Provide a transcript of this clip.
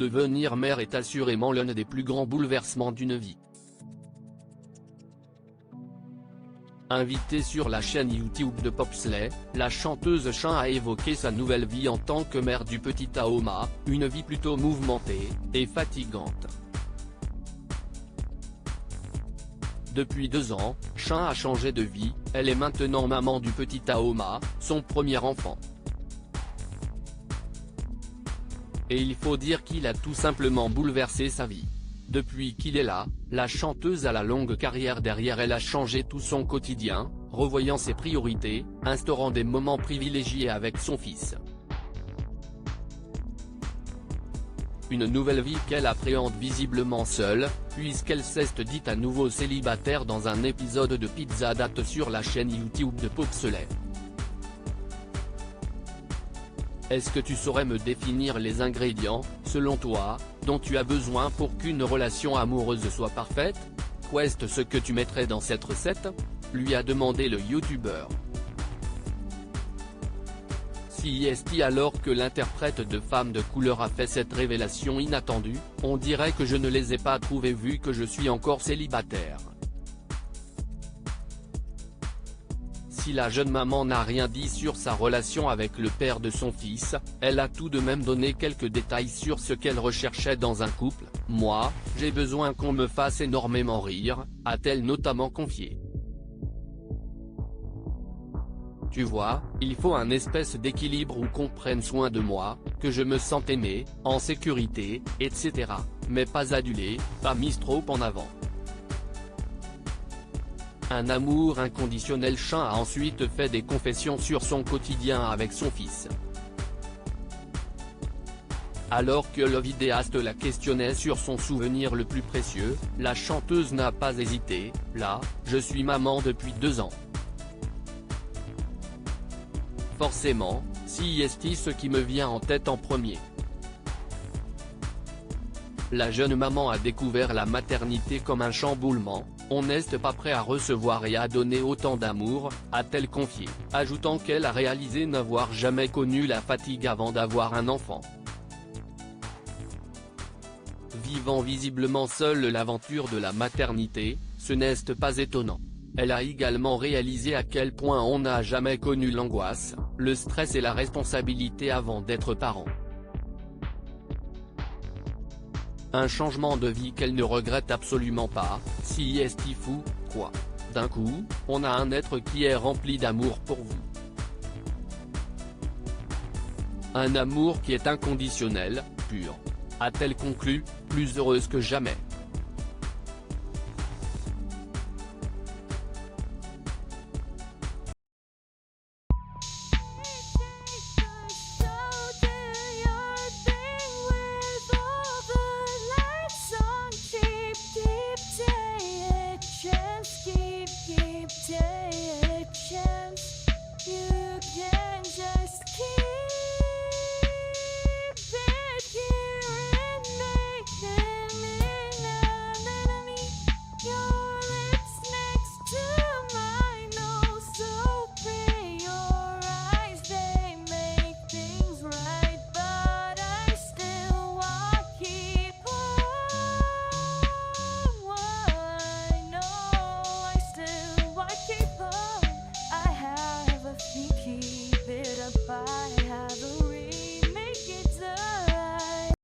Devenir mère est assurément l'un des plus grands bouleversements d'une vie. Invitée sur la chaîne YouTube de Popsley, la chanteuse Chin a évoqué sa nouvelle vie en tant que mère du petit Aoma, une vie plutôt mouvementée et fatigante. Depuis 2 ans, Chin a changé de vie, elle est maintenant maman du petit Aoma, son premier enfant. Et il faut dire qu'il a tout simplement bouleversé sa vie. Depuis qu'il est là, la chanteuse a la longue carrière derrière elle a changé tout son quotidien, revoyant ses priorités, instaurant des moments privilégiés avec son fils. Une nouvelle vie qu'elle appréhende visiblement seule, puisqu'elle s'est dite à nouveau célibataire dans un épisode de Pizza Date sur la chaîne YouTube de Popsley. Est-ce que tu saurais me définir les ingrédients, selon toi, dont tu as besoin pour qu'une relation amoureuse soit parfaite? Qu'est-ce ce que tu mettrais dans cette recette? Lui a demandé le youtubeur. CIST alors que l'interprète de Femme de couleur a fait cette révélation inattendue, on dirait que je ne les ai pas trouvés vu que je suis encore célibataire. Si la jeune maman n'a rien dit sur sa relation avec le père de son fils, elle a tout de même donné quelques détails sur ce qu'elle recherchait dans un couple. « Moi, j'ai besoin qu'on me fasse énormément rire », a-t-elle notamment confié. Tu vois, il faut un espèce d'équilibre où qu'on prenne soin de moi, que je me sente aimé, en sécurité, etc. Mais pas adulé, pas mis trop en avant. Un amour inconditionnel. Chin a ensuite fait des confessions sur son quotidien avec son fils. Alors que le vidéaste la questionnait sur son souvenir le plus précieux, la chanteuse n'a pas hésité. « Là, je suis maman depuis 2 ans. Forcément, CIST ce qui me vient en tête en premier. » La jeune maman a découvert la maternité comme un chamboulement. On n'est pas prêt à recevoir et à donner autant d'amour, a-t-elle confié, ajoutant qu'elle a réalisé n'avoir jamais connu la fatigue avant d'avoir un enfant. Vivant visiblement seule l'aventure de la maternité, ce n'est pas étonnant. Elle a également réalisé à quel point on n'a jamais connu l'angoisse, le stress et la responsabilité avant d'être parent. Un changement de vie qu'elle ne regrette absolument pas. CIST fou, quoi. D'un coup, on a un être qui est rempli d'amour pour vous. Un amour qui est inconditionnel, pur. A-t-elle conclu, plus heureuse que jamais.